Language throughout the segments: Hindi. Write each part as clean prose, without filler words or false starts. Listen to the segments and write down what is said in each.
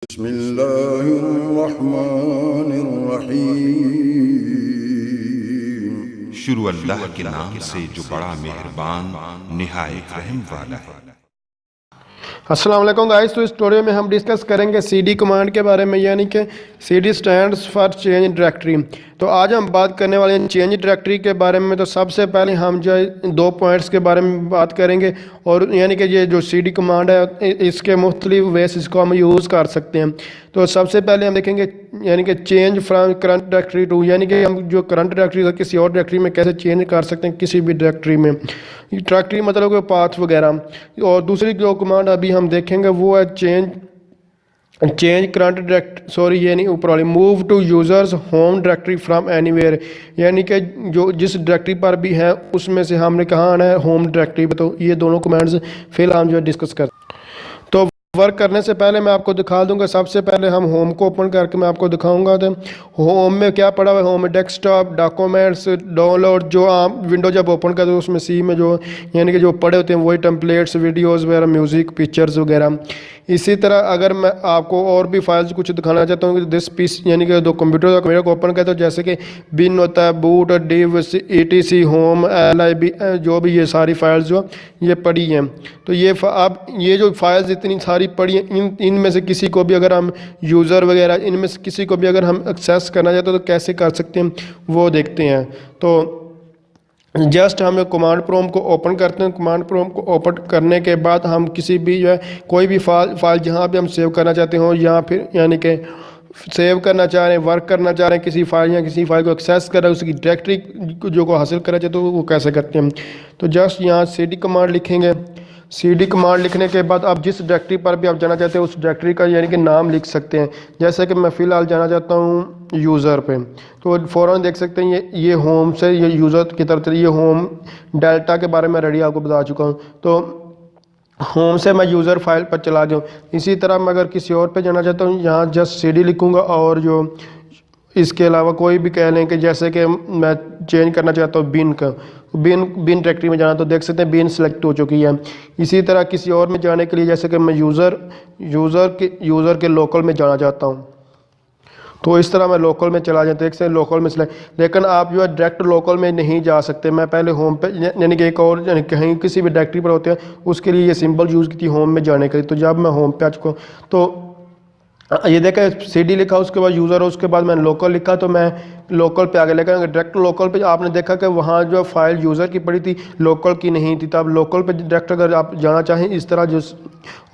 बिस्मिल्लाहिर्रहमानिर्रहीम। शुरू अल्लाह के नाम से जो बड़ा मेहरबान निहायत रहम वाला है। अस्सलाम वालेकुम गाइस। तो इस ट्यूटोरियल में हम डिस्कस करेंगे सीडी कमांड के बारे में, यानी कि CD stands for change directory. तो आज हम बात करने वाले हैं चेंज डायरेक्टरी के बारे में। तो सबसे पहले हम जो है 2 पॉइंट्स के बारे में बात करेंगे, और यानी कि ये जो सीडी कमांड है इसके मुख्तलिफ वेस इसको हम यूज़ कर सकते हैं। तो सबसे पहले हम देखेंगे यानी कि change from current directory to, यानी कि हम जो करंट डायरेक्टरी है किसी और डायरेक्टरी में कैसे चेंज कर सकते हैं, किसी भी डायरेक्टरी में। डायरेक्टरी मतलब कि पाथ वगैरह। और दूसरी जो कमांड अभी हम देखेंगे वो है चेंज करंट डायरेक्ट ये नहीं ऊपर वाली, move to users home directory from anywhere, यानी कि जो जिस डायरेक्टरी पर भी है उसमें से हमने कहाँ आना है, होम डायरेक्टरी पे। तो ये दोनों कमांड्स फिलहाल हम जो है डिस्कस करते हैं। तो वर्क करने से पहले मैं आपको दिखा दूंगा। सबसे पहले हम होम को ओपन करके मैं आपको दिखाऊंगा। तो होम में क्या पड़ा हुआ है, होम में डेस्कटॉप, डॉक्यूमेंट्स, डाउनलोड। जो आप विंडो जब ओपन करते हो उसमें सी में जो यानी कि जो पड़े होते हैं वही टेम्पलेट्स, वीडियोस वगैरह, म्यूज़िक, पिक्चर्स वगैरह। इसी तरह अगर मैं आपको और भी फाइल्स कुछ दिखाना चाहता हूँ, दिस पीस यानी कि दो कंप्यूटर मेरे को ओपन करते हो, जैसे कि बिन होता है, boot, div, etc, home, LIB, जो भी ये सारी फाइल्स जो ये पड़ी हैं। तो ये अब ये जो फाइल्स इतनी सारी पड़ी हैं, इनमें से किसी को भी अगर हम यूज़र वगैरह इनमें से किसी को भी अगर हम एक्सेस करना चाहते हैं तो कैसे कर सकते हैं वो देखते हैं। तो जस्ट हम कमांड प्रॉम्प्ट को ओपन करते हैं। कमांड प्रॉम्प्ट को ओपन करने के बाद हम किसी भी जो है कोई भी फाइल जहाँ भी हम सेव करना चाहते हो, या फिर यानी कि सेव करना चाह रहे हैं, वर्क करना चाह रहे हैं किसी फाइल, या किसी फाइल को एक्सेस कर रहे हैं, उसकी डायरेक्टरी जो को हासिल करना चाहते हो वो कैसे करते हैं। तो जस्ट यहाँ cd कमांड लिखेंगे। cd कमांड लिखने के बाद आप जिस डायरेक्टरी पर भी आप जाना चाहते हैं उस डायरेक्टरी का यानी कि नाम लिख सकते हैं। जैसे कि मैं फ़िलहाल जाना चाहता हूँ यूज़र पे, तो फ़ौरन देख सकते हैं ये होम से ये यूज़र की तरफ से, ये होम डेल्टा के बारे में रेडी आपको बता चुका हूँ। तो होम से मैं यूज़र फाइल पर चला गया हूँ। इसी तरह मैं अगर किसी और पे जाना चाहता हूँ, यहाँ जस्ट cd लिखूँगा, और जो इसके अलावा कोई भी कह लें कि जैसे कि मैं चेंज करना चाहता हूँ बिन का, बिन डायरेक्टरी में जाना, तो देख सकते हैं बिन सेलेक्ट हो चुकी है। इसी तरह किसी और में जाने के लिए जैसे कि मैं यूज़र के लोकल में जाना चाहता हूँ, तो इस तरह मैं लोकल में चला जाता हूँ। देख सकते हैं लोकल में सेलेक्ट। लेकिन आप जो है डायरेक्ट लोकल में नहीं जा सकते। मैं पहले होम पे यानी कि एक और यानी कहीं किसी भी डायरेक्टरी पर होते हैं उसके लिए ये सिंबल यूज़ की थी होम में जाने के लिए। तो जब मैं होम पे आ चुका हूँ तो ये देखा cd लिखा, उसके बाद यूज़र, उसके बाद मैंने लोकल लिखा, तो मैं लोकल पे आ गया। लेकिन डायरेक्ट लोकल पे आपने देखा कि वहाँ जो फाइल यूज़र की पड़ी थी, लोकल की नहीं थी। तो आप लोकल पे डायरेक्ट अगर आप जाना चाहें इस तरह जो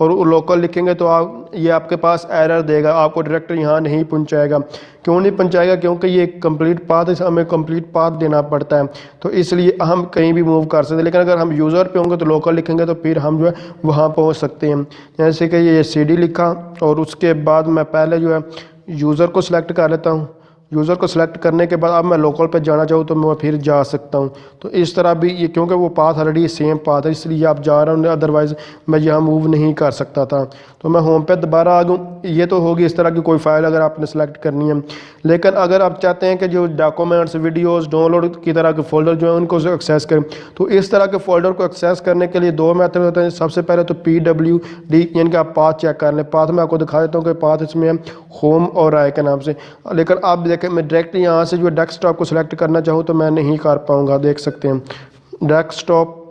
और लोकल लिखेंगे तो आप ये आपके पास एरर देगा, आपको डायरेक्ट यहाँ नहीं पहुँचाएगा। क्यों नहीं पहुँचाएगा? क्योंकि ये कंप्लीट पाथ है, हमें कंप्लीट पाथ देना पड़ता है, तो इसलिए हम कहीं भी मूव कर सकते हैं। लेकिन अगर हम यूज़र पे होंगे तो लोकल लिखेंगे तो फिर हम जो है वहाँ पहुँच सकते हैं। जैसे कि ये cd लिखा, और उसके बाद मैं पहले जो है यूज़र को सिलेक्ट कर लेता हूँ। यूज़र को सिलेक्ट करने के बाद अब मैं लोकल पे जाना चाहूँ तो मैं फिर जा सकता हूँ। तो इस तरह भी ये, क्योंकि वो पाथ ऑलरेडी सेम पाथ है इसलिए आप जा रहे हैं, अदरवाइज़ मैं यहाँ मूव नहीं कर सकता था। तो मैं होम पे दोबारा आ गऊँ। ये तो होगी इस तरह की कोई फाइल अगर आपने सेलेक्ट करनी है। लेकिन अगर आप चाहते हैं कि जो डॉक्यूमेंट्स, वीडियोज़, डाउनलोड की तरह के फ़ोल्डर जो है उनको एक्सेस करें, तो इस तरह के फ़ोल्डर को एक्सेस करने के लिए 2 मेथड होते हैं। सबसे पहले तो PWD यानी कि आप पाथ चेक कर लें। पाथ मैं आपको दिखा देता हूँ कि पाथ इसमें है होम और राय के नाम से। लेकिन आप देखें मैं डायरेक्टली यहाँ से जो डेस्कटॉप को सिलेक्ट करना चाहूँ तो मैं नहीं कर पाऊँगा। देख सकते हैं डेस्कटॉप,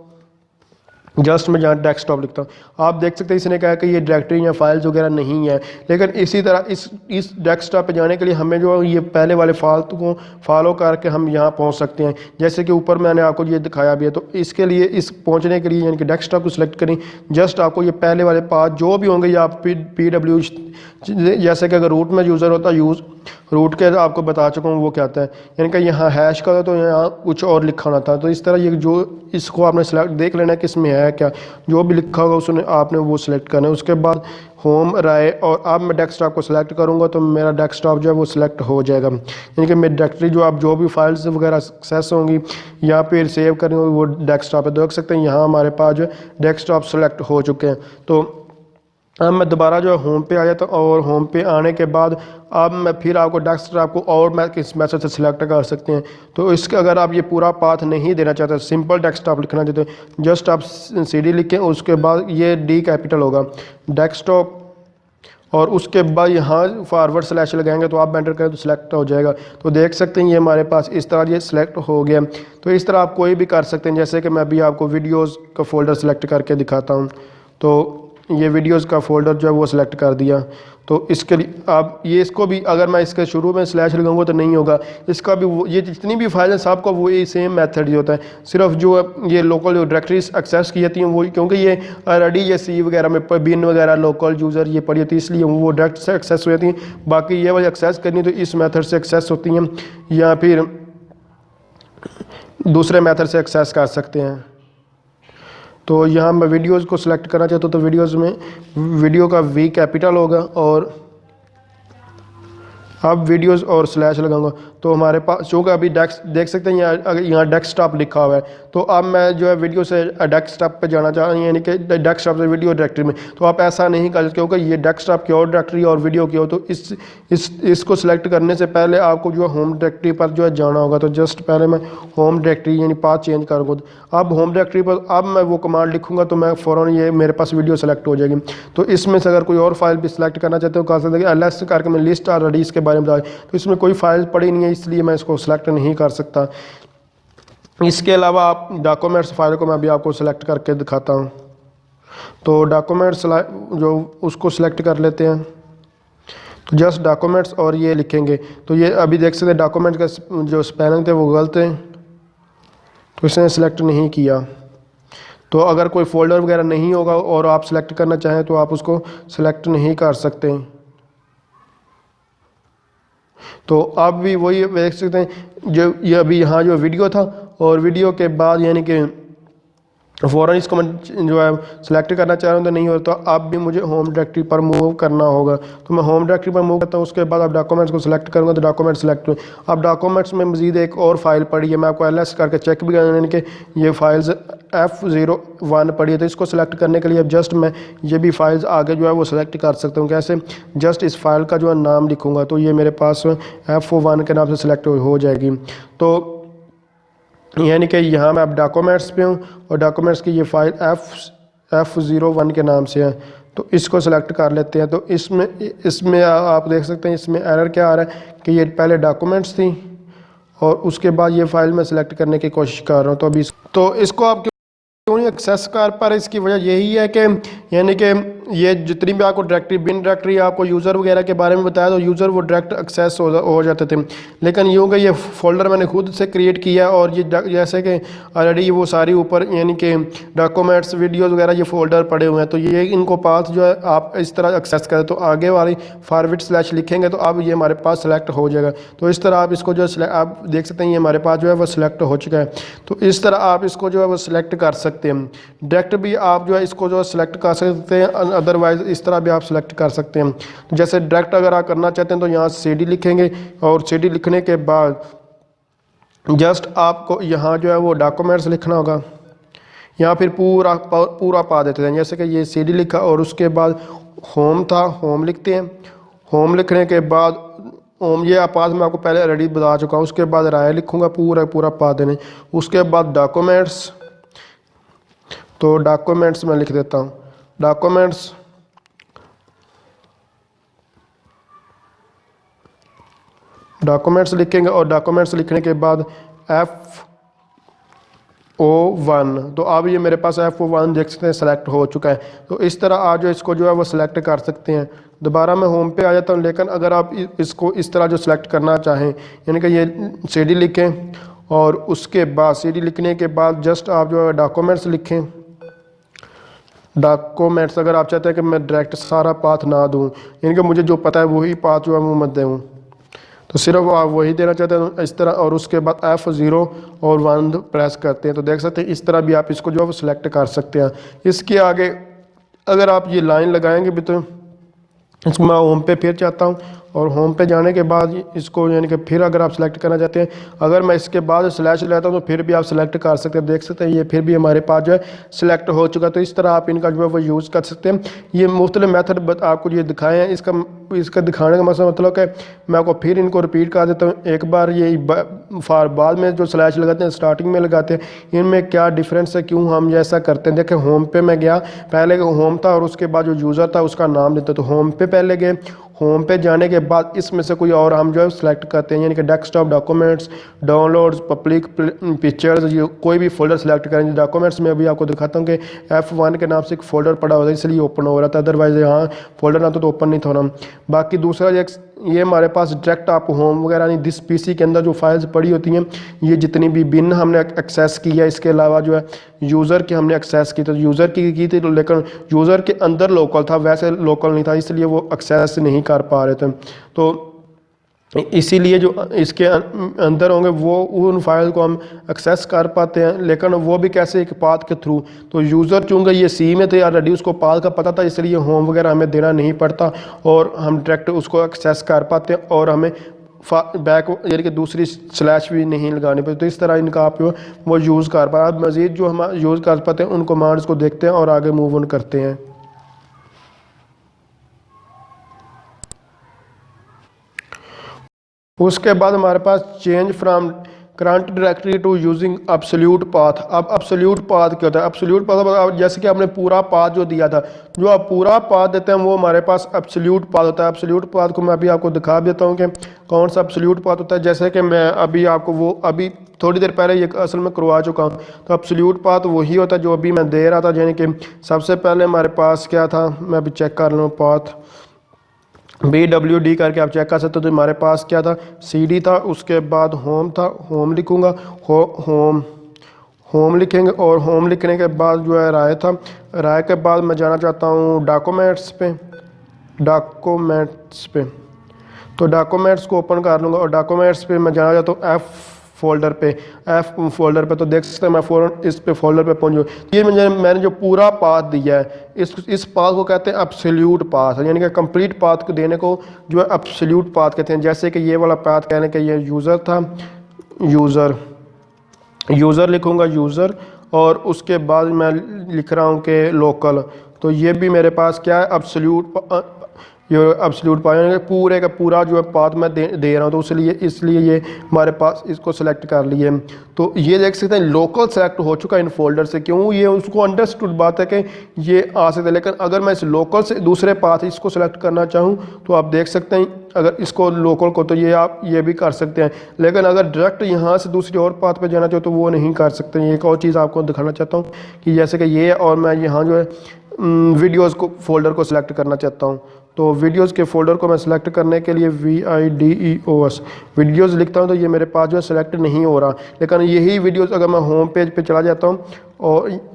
जस्ट मैं जहाँ डेस्कटॉप लिखता हूँ आप देख सकते हैं इसने कहा कि ये डायरेक्टरी या फाइल्स वगैरह नहीं है। लेकिन इसी तरह इस डेस्कटॉप पे जाने के लिए हमें जो ये पहले वाले फालतू को फॉलो करके हम यहाँ पहुँच सकते हैं। जैसे कि ऊपर मैंने आपको ये दिखाया भी है। तो इसके लिए इस पहुँचने के लिए यानी कि डेस्कटॉप को सिलेक्ट करें, जस्ट आपको ये पहले वाले पाथ जो भी होंगे, या PW, जैसे कि अगर रूट में यूज़र होता है रूट के आपको बता चुका हूँ वो क्या आता है, यानी कि यहाँ हैश का था तो यहाँ कुछ और लिखा होना था। तो इस तरह ये जो इसको आपने सेलेक्ट देख लेना कि इसमें है क्या, जो भी लिखा होगा उसने आपने वो सिलेक्ट करना है। उसके बाद होम, राय, और अब मैं डेस्कटॉप को सिलेक्ट करूँगा तो मेरा डेस्कटॉप जो है वो सिलेक्ट हो जाएगा। यानी कि मेरी डायरेक्टरी जो आप जो भी फाइल्स वगैरह एक्सेस होंगी यहाँ पे सेव करनी होगी वो डेस्कटॉप पे। देख सकते हैं यहाँ हमारे पास जो है डेस्कटॉप सेलेक्ट हो चुके हैं। तो अब मैं दोबारा जो है होम पे आ जाता हूँ, और होम पे आने के बाद अब मैं फिर आपको डेस्कटॉप को और मैं किस मैसेज से सिलेक्ट कर सकते हैं। तो इसका अगर आप ये पूरा पाथ नहीं देना चाहते, सिंपल डेस्कटॉप लिखना चाहते हैं, जस्ट आप cd लिखें, उसके बाद ये D कैपिटल होगा डेस्कटॉप, और उसके बाद यहाँ फॉरवर्ड स्लैश लगाएंगे तो आप एंटर करें तो सिलेक्ट हो जाएगा। तो देख सकते हैं ये हमारे पास इस तरह ये सिलेक्ट हो गया। तो इस तरह आप कोई भी कर सकते हैं, जैसे कि मैं अभी आपको वीडियोज़ का फ़ोल्डर सेलेक्ट करके दिखाता हूँ। तो ये वीडियोज़ का फ़ोल्डर जो है वो सिलेक्ट कर दिया। तो इसके लिए आप ये इसको भी अगर मैं इसके शुरू में स्लैश लगाऊंगा तो नहीं होगा, इसका भी वो ये जितनी भी फाइल है सबका वो ये सेम मेथड ही होता है। सिर्फ जो ये लोकल जो डायरेक्टरीज एक्सेस की जाती हैं वो, क्योंकि ये ऑलरेडी ये सी वगैरह में बिन वगैरह लोकल यूज़र ये पड़ी होती है, इसलिए वो डायरेक्ट से एक्सेस हो जाती हैं। बाकी ये वाली एक्सेस करनी तो इस मेथड से एक्सेस होती हैं या फिर दूसरे मेथड से एक्सेस कर सकते हैं। तो यहाँ मैं वीडियोज़ को सिलेक्ट करना चाहता हूँ तो वीडियोज़ में वीडियो का वी कैपिटल होगा और अब वीडियोस और स्लैश लगाऊंगा तो हमारे पास चूँकि अभी देख सकते हैं यहाँ डेस्कटॉप लिखा हुआ है। तो अब मैं जो है वीडियो से डेस्कटॉप पे जाना चाह रही हूँ, यानी कि डेस्कटॉप से वीडियो डायरेक्टरी में। तो आप ऐसा नहीं कर सकते क्योंकि ये डेस्कटॉप की और डायरेक्टरी और वीडियो की हो। तो इसको सिलेक्ट करने से पहले आपको जो है होम डायरेक्टरी पर जो है जाना होगा। तो जस्ट पहले मैं होम डायरेक्टरी यानी पाथ चेंज करूँगा। अब होम डायरेक्टरी पर अब मैं वो कमांड लिखूँगा तो मैं फ़ौरन ये मेरे पास वीडियो सेलेक्ट हो जाएगी। तो इसमें से अगर कोई और फाइल भी सिलेक्ट करना चाहते हो कर सकते हैं। एलएस करके मैं लिस्ट ऑलरेडी इसके बारे में बताया, तो इसमें कोई फाइल पड़ी नहीं है इसलिए मैं इसको सिलेक्ट नहीं कर सकता। इसके अलावा आप डॉक्यूमेंट्स फाइल को मैं अभी आपको सिलेक्ट करके दिखाता हूँ। तो डॉक्यूमेंट्स जो उसको सिलेक्ट कर लेते हैं, तो जस्ट डॉक्यूमेंट्स और ये लिखेंगे। तो ये अभी देख सकते हैं डॉक्यूमेंट का जो स्पेलिंग थे वो गलत है, तो इसने सिलेक्ट नहीं किया। तो अगर कोई फोल्डर वगैरह नहीं होगा और आप सिलेक्ट करना चाहें तो आप उसको सिलेक्ट नहीं कर सकते। तो आप भी वही देख सकते हैं जो ये अभी यहाँ जो वीडियो था और वीडियो के बाद यानी कि फ़ौरन इसको मैं जो है सिलेक्ट करना चाह रहा हूँ तो नहीं हो, तो अब भी मुझे होम डायरेक्टरी पर मूव करना होगा। तो मैं होम डायरेक्टरी पर मूव करता हूँ, उसके बाद अब डॉक्यूमेंट्स को सिलेक्ट करूँगा तो डॉक्यूमेंट सिलेक्ट हुए। अब डॉक्यूमेंट्स में मज़ीद एक और फाइल पड़ी है, मैं आपको एलएस करके चेक भी करना, यानी कि ये फाइल्स F01 पड़ी है। तो इसको सिलेक्ट करने के लिए अब जस्ट मैं ये भी फाइल्स आगे जो है वो सिलेक्ट कर सकता हूँ। कैसे? जस्ट इस फाइल का जो है नाम लिखूँगा तो ये मेरे पास F01 के नाम से सिलेक्ट हो जाएगी। तो यानी कि यहाँ मैं अब डॉक्यूमेंट्स पे हूँ और डॉक्यूमेंट्स की ये फाइल F01 के नाम से है। तो इसको सेलेक्ट कर लेते हैं। तो इसमें आप देख सकते हैं इसमें एरर क्या आ रहा है कि ये पहले डॉक्यूमेंट्स थी और उसके बाद ये फाइल मैं सिलेक्ट करने की कोशिश कर रहा हूँ। तो अभी तो इसको आप क्यों नहीं एक्सेस कर पा रहे, इसकी वजह यही है कि यानी कि ये जितनी भी आपको डायरेक्टरी बिन डायरेक्टरी आपको यूज़र वगैरह के बारे में बताया तो यूज़र वो डायरेक्ट एक्सेस हो जाते थे। लेकिन यूँ कि ये फ़ोल्डर मैंने खुद से क्रिएट किया और ये जैसे कि ऑलरेडी वो सारी ऊपर यानी कि डॉक्यूमेंट्स वीडियोज़ वगैरह ये फ़ोल्डर पड़े हुए हैं। तो ये इनको पास जो है आप इस तरह एक्सेस करें तो आगे वाली फॉरवर्ड स्लैश लिखेंगे तो अब ये हमारे पास सेलेक्ट हो जाएगा। तो इस तरह आप इसको जो आप देख सकते हैं ये हमारे पास जो है वो सिलेक्ट हो चुका है। तो इस तरह आप इसको जो है वो सिलेक्ट कर सकते हैं। डायरेक्ट भी आप जो है इसको जो है सिलेक्ट कर सकते हैं, अदरवाइज इस तरह भी आप सिलेक्ट कर सकते हैं। जैसे डायरेक्ट अगर आप करना चाहते हैं तो यहाँ CD लिखेंगे और CD लिखने के बाद जस्ट आपको यहाँ जो है वो डॉक्यूमेंट्स लिखना होगा या फिर पूरा पा देते हैं। जैसे कि ये CD लिखा और उसके बाद होम था, होम लिखते हैं। होम लिखने के बाद होम ये पास मैं आपको पहले ऑलरेडी बता चुका हूँ। उसके बाद राय लिखूँगा पूरा पा देने। उसके बाद डॉक्यूमेंट्स, तो डॉक्यूमेंट्स मैं लिख देता हूँ डॉक्यूमेंट्स लिखेंगे और डॉक्यूमेंट्स लिखने के बाद F01। तो अब ये मेरे पास F01 देख सकते हैं सेलेक्ट हो चुका है। तो इस तरह आज जो इसको जो है वो सिलेक्ट कर सकते हैं। दोबारा मैं होम पे आ जाता हूँ, लेकिन अगर आप इसको इस तरह जो सिलेक्ट करना चाहें यानी कि ये CD लिखें और उसके बाद CD लिखने के बाद जस्ट आप जो है डॉक्यूमेंट्स लिखें। डॉक्यूमेंट्स अगर आप चाहते हैं कि मैं डायरेक्ट सारा पाथ ना दूं, यानी कि मुझे जो पता है वही पाथ जो है वो मत दूं, तो सिर्फ आप वही देना चाहते हैं इस तरह और उसके बाद F0 और 1 प्रेस करते हैं। तो देख सकते हैं इस तरह भी आप इसको जो है वो सिलेक्ट कर सकते हैं। इसके आगे अगर आप ये लाइन लगाएंगे भी तो इसको मैं होम पे फिर चाहता हूँ और होम पे जाने के बाद इसको यानी कि फिर अगर आप सिलेक्ट करना चाहते हैं, अगर मैं इसके बाद स्लैश लेता हूँ तो फिर भी आप सिलेक्ट कर सकते हैं। देख सकते हैं ये फिर भी हमारे पास जो है सिलेक्ट हो चुका। तो इस तरह आप इनका जो है वो यूज़ कर सकते हैं। ये मुख्तलिफ मेथड आपको ये दिखाए हैं। इसका दिखाने का मतलब है मैं आपको फिर इनको रिपीट कर देता हूँ एक बार। ये बाद में जो स्लैश लगाते हैं स्टार्टिंग में लगाते हैं, इनमें क्या डिफरेंस है, क्यों हम ऐसा करते हैं। देखें होम पे मैं गया, पहले होम था और उसके बाद जो यूज़र था उसका नाम देते, तो होम पे पहले गए, होम पे जाने के बाद इसमें से कोई और हम जो है सिलेक्ट करते हैं, यानी कि desktop, documents, downloads, public pictures, ये कोई भी फोल्डर सेलेक्ट करेंगे। डॉक्यूमेंट्स में अभी आपको दिखाता हूँ कि F1 के नाम से एक फ़ोल्डर पड़ा होता है, इसलिए ओपन हो रहा था, अदरवाइज यहाँ फोल्डर ना तो ओपन नहीं था ना। बाकी दूसरा ये हमारे पास डायरेक्ट आप होम वगैरह नहीं, दिस पीसी के अंदर जो फाइल्स पड़ी होती हैं, ये जितनी भी बिन हमने एक्सेस की है, इसके अलावा जो है यूज़र की हमने एक्सेस की, तो यूज़र की थी, लेकिन यूज़र के अंदर लोकल था, वैसे लोकल नहीं था, इसलिए वो एक्सेस नहीं कर पा रहे थे। तो इसीलिए जो इसके अंदर होंगे वो उन फाइल को हम एक्सेस कर पाते हैं, लेकिन वो भी कैसे, एक पाथ के थ्रू। तो यूज़र चूँकि ये सी में थे ऑलरेडी, उसको पाथ का पता था, इसलिए होम वगैरह हमें देना नहीं पड़ता और हम डायरेक्ट उसको एक्सेस कर पाते हैं और हमें बैक यानी कि दूसरी स्लैश भी नहीं लगानी पड़ती। तो इस तरह इनका आप वो यूज़ कर पाए। अब मज़ीद जो हम यूज़ कर पाते हैं उन कमांड्स को देखते हैं और आगे मूव ऑन करते हैं। उसके बाद हमारे पास change from current directory to using absolute path. अब एब्सोल्यूट पाथ क्या होता है? एब्सोल्यूट पाथ जैसे कि आपने पूरा पाथ जो दिया था, जो आप पूरा पाथ देते हैं वो हमारे पास एब्सोल्यूट पाथ होता है। एब्सोल्यूट पाथ को मैं अभी आपको दिखा देता हूँ कि कौन सा एब्सोल्यूट पाथ होता है। जैसे कि मैं अभी आपको वो अभी थोड़ी देर पहले ये असल में करवा चुका हूँ। तो एब्सोल्यूट पाथ वही होता है जो अभी मैं दे रहा था, यानी कि सबसे पहले हमारे पास क्या था, मैं अभी चेक कर लूँ, पाथ BWD करके आप चेक कर सकते हो। तो हमारे पास क्या था, CD था, उसके बाद होम था, होम लिखूँगा, होम लिखेंगे और होम लिखने के बाद जो है राय था, राय के बाद मैं जाना चाहता हूँ डॉक्यूमेंट्स पे। तो डॉक्यूमेंट्स को ओपन कर लूँगा और डॉक्यूमेंट्स पे मैं जाना चाहता हूँ F फोल्डर पे। तो देख सकते हैं मैं फ़ौरन इस पे फोल्डर पे पहुँच गया। ये मैंने जो पूरा पाथ दिया है, इस पाथ को कहते हैं एब्सोल्यूट पाथ, यानी कि कंप्लीट पाथ को देने को जो है एब्सोल्यूट पाथ कहते हैं। जैसे कि ये वाला पाथ कहने का ये यूज़र था, यूज़र लिखूँगा यूज़र, और उसके बाद मैं लिख रहा हूँ कि लोकल। तो ये भी मेरे पास क्या है, एब्सोल्यूट पाथ, यानी कि पूरे का पूरा जो है पाथ मैं दे रहा हूँ। तो इसलिए ये हमारे पास इसको सेलेक्ट कर लिए। तो ये देख सकते हैं लोकल सेलेक्ट हो चुका है इन फोल्डर से। क्यों? ये उसको अंडरस्टूड बात है कि ये आ सकते हैं, लेकिन अगर मैं इस लोकल से दूसरे पाथ इसको सेलेक्ट करना चाहूँ तो आप देख सकते हैं, अगर इसको लोकल को तो ये आप ये भी कर सकते हैं, लेकिन अगर डायरेक्ट यहाँ से दूसरी और पाथ पे जाना चाहो तो वो नहीं कर सकते। एक और चीज़ आपको दिखाना चाहता हूँ कि जैसे कि ये, और मैं यहाँ जो है वीडियोज़ को फोल्डर को सिलेक्ट करना चाहता हूँ। तो वीडियोज़ के फोल्डर को मैं सिलेक्ट करने के लिए VIDEOS वीडियोज़ लिखता हूँ, तो ये मेरे पास जो है सिलेक्ट नहीं हो रहा। लेकिन यही वीडियोज़ अगर मैं होम पेज पे चला जाता हूँ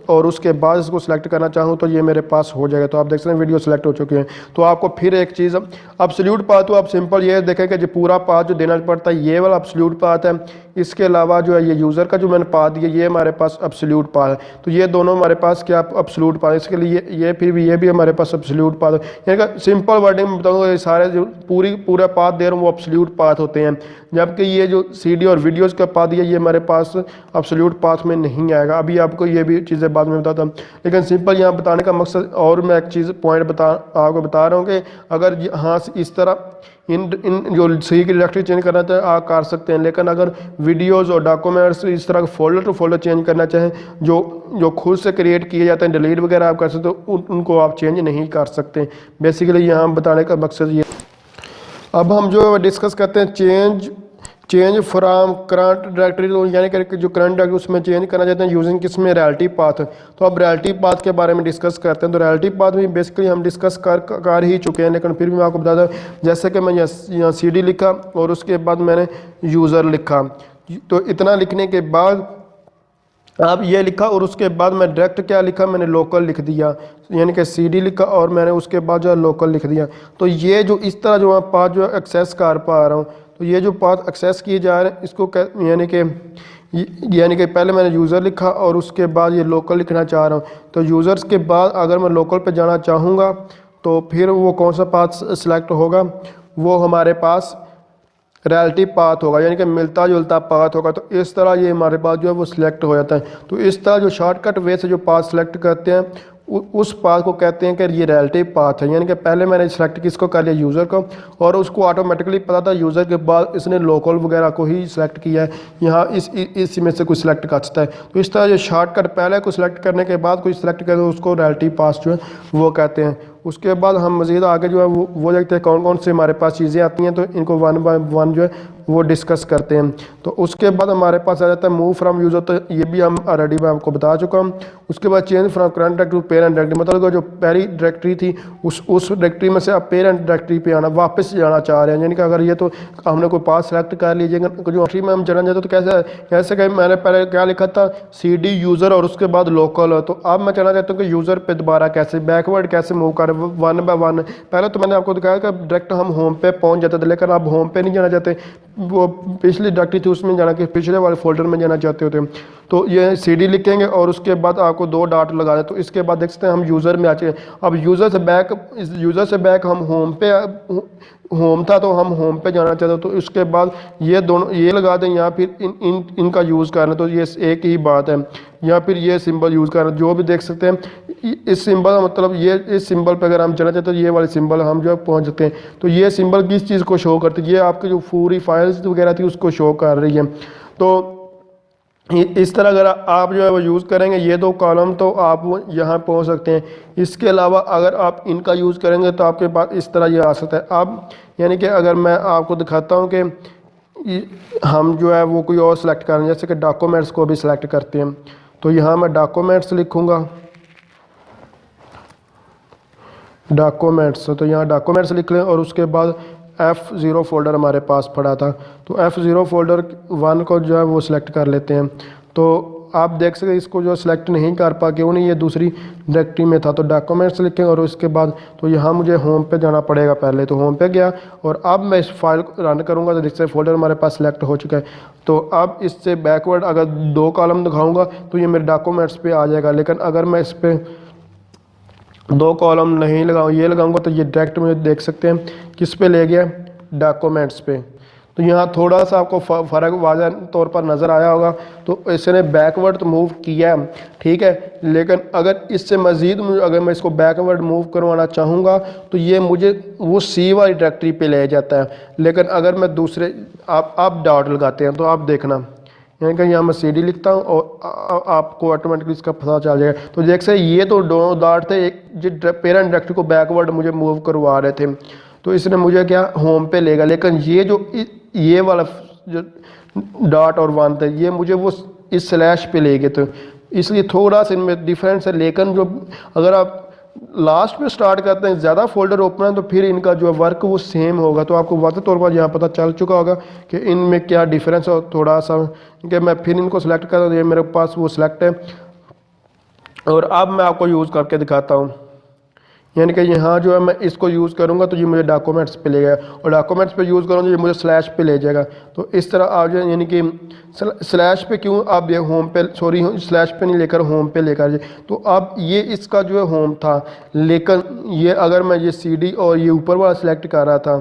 और उसके बाद इसको सिलेक्ट करना चाहूँ तो ये मेरे पास हो जाएगा। तो आप देख सकते हैं वीडियो सिलेक्ट हो चुके हैं। तो आपको फिर एक चीज़, एब्सोल्यूट पाथ तो आप सिंपल ये देखें कि जो पूरा पाथ जो देना पड़ता है ये वाला एब्सोल्यूट पाथ है। इसके अलावा जो है ये यूज़र का जो मैंने पाथ दिया ये हमारे पास एब्सोल्यूट पाथ है। तो ये दोनों हमारे पास क्या एब्सोल्यूट पाथ, इसके लिए ये फिर भी ये भी हमारे पास एब्सोल्यूट पाथ है। यानी कि सिंपल वर्डिंग में बताऊँगा, ये सारे जो पूरा पाथ दे रहा हूँ वो एब्सोल्यूट पाथ होते हैं, जबकि ये जो CD और वीडियोज़ का पाथ दिया ये हमारे पास एब्सोल्यूट पाथ में नहीं आएगा। अभी आपको ये भी चीज़ें बाद में बताता हूँ, लेकिन सिंपल यहाँ बताने का मकसद, और मैं एक चीज़ पॉइंट आपको बता रहा हूँ कि अगर यहाँ से इस तरह इन जो C की डायरेक्टरी चेंज करना चाहें आप कर सकते हैं, लेकिन अगर वीडियोज़ और डॉक्यूमेंट्स इस तरह फोल्डर टू फोल्डर चेंज करना चाहें जो खुद से क्रिएट किए जाते हैं, डिलीट वगैरह आप कर सकते हो, उनको आप चेंज नहीं कर सकते। बेसिकली यहाँ बताने का मकसद ये। अब हम जो डिस्कस करते हैं चेंज फ्रॉम करंट डायरेक्टरी, यानी कि जो करंट डायरेक्टरी उसमें चेंज करना चाहते हैं यूजिंग किसमें, रियलिटी पाथ। तो अब रियलिटी पाथ के बारे में डिस्कस करते हैं। तो रियलिटी पाथ में बेसिकली हम डिस्कस कर ही चुके हैं, लेकिन फिर भी मैं आपको बता दूं, जैसे कि मैं यहाँ CD लिखा और उसके बाद मैंने यूज़र लिखा। तो इतना लिखने के बाद अब ये लिखा और उसके बाद मैं डायरेक्ट क्या लिखा, मैंने लोकल लिख दिया, यानी कि CD लिखा और मैंने उसके बाद जो है लोकल लिख दिया। तो ये जो इस तरह जो पाथ जो है एक्सेस कर पा रहा हूँ। तो ये जो पाथ एक्सेस किए जा रहे हैं इसको यानी कि पहले मैंने यूज़र लिखा और उसके बाद ये लोकल लिखना चाह रहा हूँ। तो यूज़र्स के बाद अगर मैं लोकल पे जाना चाहूँगा तो फिर वो कौन सा पाथ सेलेक्ट होगा, वो हमारे पास रियलिटी पाथ होगा, यानी कि मिलता जुलता पाथ होगा। तो इस तरह ये हमारे पास जो है वो सिलेक्ट हो जाता है। तो इस तरह जो शॉर्टकट वे से जो पाथ सेलेक्ट करते हैं उस पाथ को कहते हैं कि ये रियलिटी पाथ है। यानी कि पहले मैंने सिलेक्ट किसको कर लिया, यूज़र को, और उसको ऑटोमेटिकली पता था यूज़र के बाद इसने लोकल वगैरह को ही सिलेक्ट किया है, यहाँ इस में से कुछ सिलेक्ट कर सकता है। तो इस तरह जो शॉर्टकट पहले को सिलेक्ट करने के बाद कोई सिलेक्ट करे उसको रियलिटी पाथ जो है वो कहते हैं। उसके बाद हम मज़ीद आगे जो है वो देखते हैं कौन कौन से हमारे पास चीज़ें आती हैं, तो इनको वन बाय वन जो है वो डिस्कस करते हैं। तो उसके बाद हमारे पास आ जाता है मूव फ्रॉम यूज़र, तो ये भी हम ऑलरेडी मैं आपको बता चुका हूँ। उसके बाद change from current directory to parent directory, मतलब जो पहली डायरेक्टरी थी उस डायरेक्टरी में से आप पेरेंट डायरेक्टरी पे आना वापस जाना चाह रहे हैं, यानी कि अगर ये तो हमने कोई पास सेलेक्ट कर लीजिएगा, जो डायरेक्टरी में हम चलना चाहते तो कैसे कि मैंने पहले क्या लिखा था CD यूज़र और उसके बाद लोकल, तो अब मैं कहना चाहता हूँ कि यूज़र पे दोबारा कैसे बैकवर्ड कैसे मूव करें वन बाय वन। पहले तो मैंने आपको दिखाया कि डायरेक्ट हम होम पे पहुँच जाते थे, लेकिन अब होम पे नहीं जाना चाहते, वो पिछली डायरेक्टरी थी उसमें जाना कि पिछले वाले फोल्डर में जाना चाहते होते। तो ये CD लिखेंगे और उसके बाद आपको 2 डॉट लगा दें, तो इसके बाद देख सकते हैं हम यूज़र में आ चुके हैं। अब यूज़र से बैक हम होम था तो हम होम पे जाना चाहते, तो इसके बाद ये दोनों ये लगा दें या फिर इनका यूज़ करना, तो ये एक ही बात है, या फिर ये सिंबल यूज़ करना, जो भी देख सकते हैं इस सिंबल का मतलब ये इस सिंबल पे अगर हम चलना चाहते हैं तो ये वाले सिंबल हम जो है पहुंच सकते हैं। तो ये सिंबल किस चीज़ को शो करते हैं, ये आपकी जो पूरी फाइल्स वगैरह थी उसको शो कर रही है। तो इस तरह अगर आप जो है वो यूज़ करेंगे ये 2 कॉलम, तो आप वो यहाँ पहुँच सकते हैं। इसके अलावा अगर आप इनका यूज़ करेंगे तो आपके पास इस तरह ये आ सकता है। अब यानी कि अगर मैं आपको दिखाता हूँ कि हम जो है वो कोई और सिलेक्ट करें, जैसे कि डॉक्यूमेंट्स को भी सिलेक्ट करते हैं, तो यहाँ मैं डॉक्यूमेंट्स लिखूँगा, डॉक्यूमेंट्स, तो यहाँ डॉक्यूमेंट्स लिख लें और उसके बाद F0 फोल्डर हमारे पास पड़ा था, तो F0 फोल्डर 1 को जो है वो सिलेक्ट कर लेते हैं। तो आप देख सकते हैं इसको जो सिलेक्ट नहीं कर पा क्यों नहीं, ये दूसरी डायरेक्टरी में था, तो डॉक्यूमेंट्स लिखें और उसके बाद तो यहाँ मुझे होम पे जाना पड़ेगा, पहले तो होम पे गया और अब मैं इस फाइल को रन करूँगा तो जिससे फोल्डर हमारे पास सिलेक्ट हो चुका है। तो अब इससे बैकवर्ड अगर 2 कॉलम दिखाऊँगा तो ये मेरे डॉक्यूमेंट्स पे आ जाएगा, लेकिन अगर मैं इस पर 2 कॉलम नहीं लगाऊँ, ये लगाऊंगा तो ये डायरेक्ट मुझे देख सकते हैं किस पे ले गया, डॉक्यूमेंट्स पे। तो यहाँ थोड़ा सा आपको फ़र्क वाज़ह तौर पर नज़र आया होगा। तो इसने बैकवर्ड तो मूव किया है, ठीक है, लेकिन अगर इससे मज़ीद अगर मैं इसको बैकवर्ड मूव करवाना चाहूँगा तो ये मुझे वो C वाली डायरेक्टरी पे ले जाता है। लेकिन अगर मैं दूसरे आप डॉट लगाते हैं तो आप देखना यानी कि यहाँ मैं CD लिखता हूँ और आपको ऑटोमेटिकली इसका पता चल जाएगा। तो देख से ये तो दोनों डॉट थे, एक जो पेरेंट डायरेक्टरी को बैकवर्ड मुझे मूव करवा रहे थे, तो इसने मुझे क्या होम पे लेगा, लेकिन ये जो ये वाला जो डॉट और 1 थे ये मुझे वो इस स्लैश पे ले गए, तो इसलिए थोड़ा सा इनमें डिफरेंस है। लेकिन जो अगर आप लास्ट में स्टार्ट करते हैं ज़्यादा फोल्डर ओपन है तो फिर इनका जो वर्क वो सेम होगा। तो आपको वाज़ह तौर पर यहाँ पता चल चुका होगा कि इनमें क्या डिफरेंस है। थोड़ा सा कि मैं फिर इनको सेलेक्ट कर दूँ, ये मेरे पास वो सिलेक्ट है और अब मैं आपको यूज़ करके दिखाता हूँ। यानी कि यहाँ जो है मैं इसको यूज़ करूँगा तो ये मुझे डॉक्यूमेंट्स पे ले गया और डॉक्यूमेंट्स पे यूज़ करूँगा तो ये मुझे स्लैश पे ले जाएगा। तो इस तरह आप जो यानी कि स्लैश पे क्यों आप ये होम पे स्लैश पे नहीं लेकर होम पे लेकर जाए। तो अब ये इसका जो है होम था, लेकिन ये अगर मैं ये CD और ये ऊपर वाला सिलेक्ट कर रहा था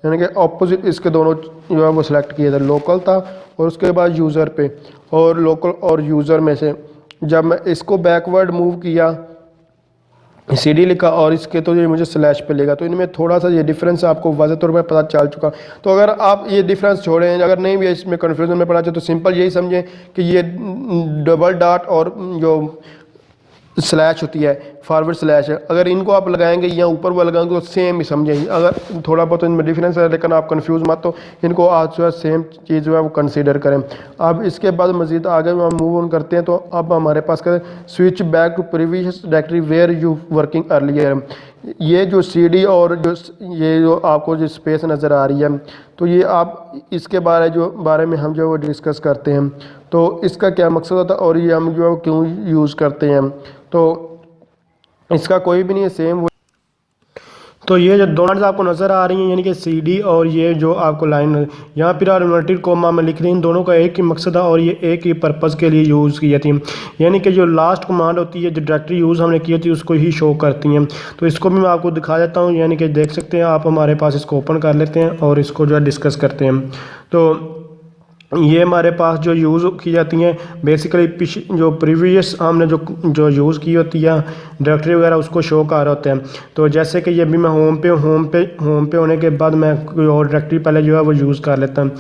यानी कि ऑपोजिट इसके दोनों जो है वो सिलेक्ट किए थे, लोकल था और उसके बाद यूज़र पे, और लोकल और यूज़र में से जब मैं इसको बैकवर्ड मूव किया CD लिखा और इसके तो ये मुझे स्लैश पे लेगा। तो इनमें थोड़ा सा ये डिफरेंस आपको वाज़ह तौर पर पता चल चुका। तो अगर आप ये डिफरेंस छोड़ें, अगर नहीं भी इसमें कन्फ्यूजन में पड़ा चाहे तो सिंपल यही समझें कि ये डबल डॉट और जो स्लैश होती है फॉरवर्ड स्लैश है, अगर इनको आप लगाएंगे या ऊपर वो लगाएंगे तो सेम ही समझें। अगर थोड़ा बहुत इनमें डिफरेंस है लेकिन आप कंफ्यूज मत, तो इनको आज जो है सेम चीज़ जो है वो कंसीडर करें। अब इसके बाद मज़ीद आगे हम मूव ऑन करते हैं। तो अब हमारे पास करें switch back to previous directory where you working earlier. ये जो CD और ये जो आपको जो स्पेस नज़र आ रही है, तो ये आप इसके बारे में हम जो वो डिस्कस करते हैं। तो इसका क्या मकसद होता है और ये हम जो है क्यों यूज़ करते हैं, तो इसका कोई भी नहीं है, सेम। तो ये जो दोनों आपको नज़र आ रही हैं यानी कि CD और ये जो आपको लाइन यहाँ पर इन्वर्टेड कोमा में लिख रही हैं, इन दोनों का एक ही मकसद है और ये एक ही पर्पज़ के लिए यूज़ की थी। यानी कि जो लास्ट कमांड होती है, जो डायरेक्टरी यूज़ हमने की थी उसको ही शो करती हैं। तो इसको भी मैं आपको दिखा देता हूँ, यानी कि देख सकते हैं आप, हमारे पास इसको ओपन कर लेते हैं और इसको जो है डिस्कस करते हैं। तो ये हमारे पास जो यूज़ की जाती हैं बेसिकली जो प्रीवियस हमने जो यूज़ की होती है डायरेक्टरी वगैरह उसको शो कर रहे होते हैं। तो जैसे कि ये भी मैं होम पे होने के बाद मैं कोई और डायरेक्टरी पहले जो है वो यूज़ कर लेता हूँ।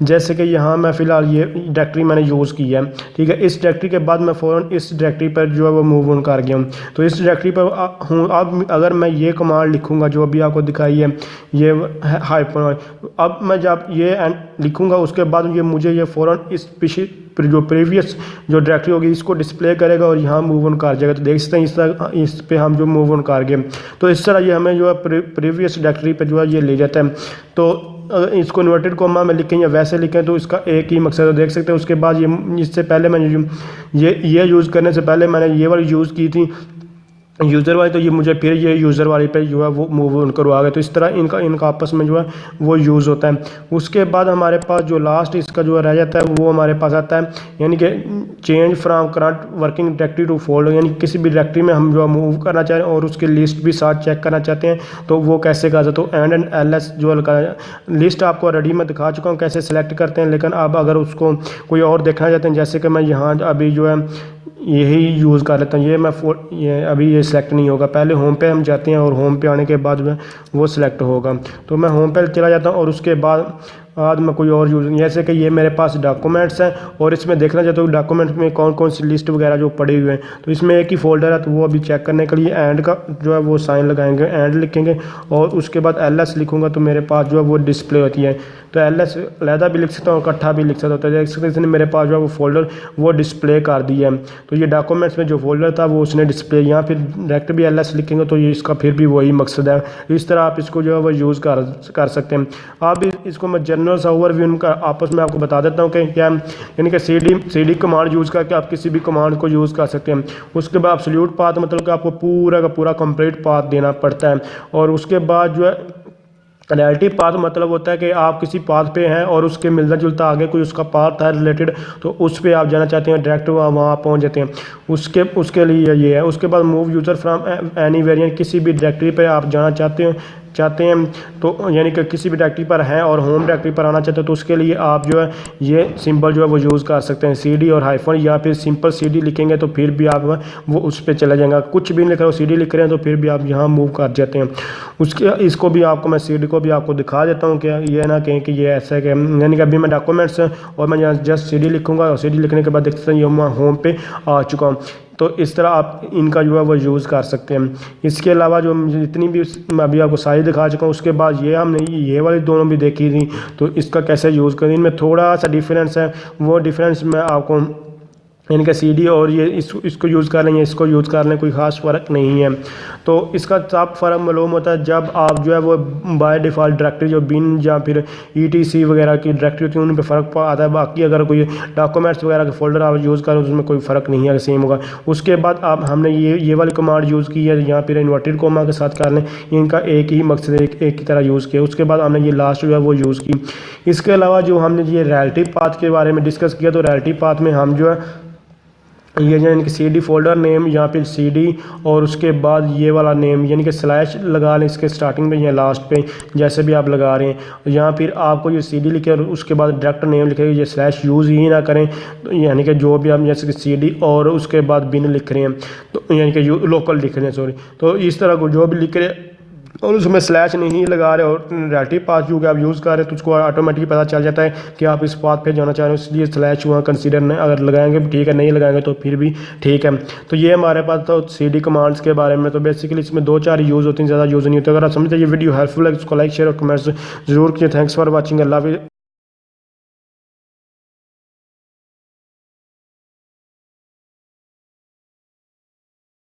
जैसे कि यहाँ मैं फ़िलहाल ये डायरेक्टरी मैंने यूज़ की है, ठीक है। इस डायरेक्टरी के बाद मैं फ़ौरन इस डायरेक्टरी पर जो है वो मूव ऑन कर गया हूँ। तो इस डायरेक्टरी पर हूँ। अब अगर मैं ये कमांड लिखूँगा जो अभी आपको दिखाई है, ये हाइफन, अब मैं जब ये लिखूँगा उसके बाद ये मुझे ये फ़ौरन इस जो प्रीवियस जो डायरेक्टरी होगी इसको डिस्प्ले करेगा और यहाँ मूव ऑन कर जाएगा। तो देख सकते हैं इस पे हम जो मूव ऑन कर गए। तो इस तरह ये हमें जो है प्रीवियस डायरेक्टरी पे जो है ये ले जाता है। तो इसको इन्वर्टेड कॉमा में लिखें या वैसे लिखें तो इसका एक ही मकसद है। देख सकते हैं उसके बाद ये इससे पहले मैंने ये यूज़ करने से पहले मैंने ये वाली यूज़ की थी यूज़र वाली, तो ये मुझे फिर ये यूज़र वाली पे जो है वो मूव ऑन करवा गया। तो इस तरह इनका आपस में जो है वो यूज़ होता है। उसके बाद हमारे पास जो लास्ट इसका जो रह जाता है वो हमारे पास आता है, यानी कि change from current working directory to folder, यानी किसी भी डायरेक्टरी में हम जो मूव करना चाह रहे हैं और उसकी लिस्ट भी साथ चेक करना चाहते हैं तो वो कैसे कर सकते। तो एंड LS जो लिस्ट आपको ऑलरेडी मैं दिखा चुका हूँ कैसे सेलेक्ट करते हैं, लेकिन अब अगर उसको कोई और देखना चाहते हैं, जैसे कि मैं यहाँ अभी जो है यही यूज़ कर लेता हूँ। ये अभी ये सिलेक्ट नहीं होगा, पहले होम पे हम जाते हैं और होम पे आने के बाद में वो सिलेक्ट होगा। तो मैं होम पे चला जाता हूँ और उसके बाद मैं कोई और यूज़, जैसे कि ये मेरे पास डॉक्यूमेंट्स हैं और इसमें देखना चाहता हूँ डॉक्यूमेंट्स में कौन कौन सी लिस्ट वगैरह जो पड़े हुए हैं। तो इसमें एक ही फोल्डर है, तो वो अभी चेक करने के लिए एंड का जो है वो साइन लगाएंगे, एंड लिखेंगे और उसके बाद LS लिखूँगा तो मेरे पास जो है वो डिस्प्ले होती है। तो LS अलहदा भी लिख सकता हूँ, इकट्ठा भी लिख सकता हूँ। तो देख सकते हैं इसने मेरे पास जो है वो फोल्डर वो डिस्प्ले कर दिया है। तो ये डॉक्यूमेंट्स में जो फोल्डर था वो उसने डिस्प्ले, यहाँ फिर डायरेक्ट भी LS लिखेंगे तो ये इसका फिर भी वही मकसद है। इस तरह आप इसको जो है वो यूज़ कर सकते हैं। आप इसको मैं जनरल सा ओवरव्यू आपस में आपको बता देता हूँ कि क्या, यानी कि CD कमांड यूज़ करके आप किसी भी कमांड को यूज़ कर सकते हैं। उसके बाद एब्सोल्यूट पाथ मतलब कि आपको पूरा का पूरा कंप्लीट पाथ देना पड़ता है। और उसके बाद जो है रिलेटिव पाथ मतलब होता है कि आप किसी पाथ पे हैं और उसके मिलता जुलता आगे कोई उसका पाथ है रिलेटेड, तो उस पर आप जाना चाहते हैं डायरेक्ट वहाँ पहुँच जाते हैं। उसके लिए ये है। उसके बाद move user from any variant, किसी भी डायरेक्टरी पे आप जाना चाहते हैं तो यानी कि किसी भी डायरेक्टरी पर हैं और होम डायरेक्टरी पर आना चाहते हैं तो उसके लिए आप जो है ये सिंबल जो है वो यूज़ कर सकते हैं, CD और हाइफन, या फिर सिंपल CD लिखेंगे तो फिर भी आप वो उस पर चला जाएगा। कुछ भी लिख रहे हो CD लिख रहे हैं तो फिर भी आप यहाँ मूव कर जाते हैं। इसको भी आपको मैं CD को भी आपको दिखा देता हूँ कि ये ना कहें कि ये ऐसा है कि यानी कि अभी मैं डॉक्यूमेंट्स और मैं यहाँ जस्ट CD लिखूँगा और CD लिखने के बाद देख सकते हैं ये मैं होम पे आ चुका हूँ। तो इस तरह आप इनका जो है वो यूज़ कर सकते हैं। इसके अलावा जो जितनी भी मैं अभी आपको सारी दिखा चुका हूँ, उसके बाद ये हमने ये वाली दोनों भी देखी थी, तो इसका कैसे यूज़ करें, इनमें थोड़ा सा डिफरेंस है। वो डिफरेंस मैं आपको यानी कि CD और ये इसको यूज़ कर लें, इसको यूज़ कर लें, कोई ख़ास फ़र्क नहीं है। तो इसका साफ फ़र्क मालूम होता है जब आप जो है वो बाय डिफ़ॉल्ट डायरेक्टरी जो बिन या फिर ETC वगैरह की डायरेक्टरी होती है उन पर फ़र्क आता है। बाकी अगर कोई डॉक्यूमेंट्स वगैरह के फोल्डर आप यूज़ करें तो उसमें कोई फ़र्क नहीं है, सेम होगा। उसके बाद आप हमने ये वाली कमांड यूज़ की है, यहाँ पर इन्वर्टेड कोमा के साथ कर लें, इनका एक ही मकसद एक की तरह यूज़ किया। उसके बाद हमने ये लास्ट जो है वो यूज़ की। इसके अलावा जो हमने ये रिलेटिव पाथ के बारे में डिस्कस किया, तो रिलेटिव पाथ में हम जो है ये यानी कि CD फोल्डर नेम या फिर CD और उसके बाद ये वाला नेम यानी कि स्लैश लगा लें इसके स्टार्टिंग पे या लास्ट पे, जैसे भी आप लगा रहे हैं। या फिर आपको ये CD लिखे और उसके बाद डायरेक्ट नेम लिखे, ये स्लैश यूज़ ही ना करें। तो यानी कि जो भी हम जैसे कि CD और उसके बाद बिन लिख रहे हैं तो यानी कि लोकल लिख रहे हैं, सॉरी, तो इस तरह को जो भी लिख रहे हैं और उसमें स्लैश नहीं लगा रहे और रिलेटिव पाथ जो कि आप यूज़ कर रहे हैं तो उसको ऑटोमेटिकली पता चल जाता है कि आप इस पाथ पे जाना चाह रहे हो, इसलिए स्लैश वहाँ कंसीडर नहीं, अगर लगाएंगे ठीक है, नहीं लगाएंगे तो फिर भी ठीक है। तो ये हमारे पास तो CD कमांड्स के बारे में। तो बेसिकली इसमें 2-4 यूज़ होती हैं, ज़्यादा यूज़ नहीं होता। अगर आप समझते ये वीडियो हेल्पफुल है इसको लाइक शेयर और कमेंट्स जरूर कीजिए। Thanks for watching. अल्लाह हाफ़िज़।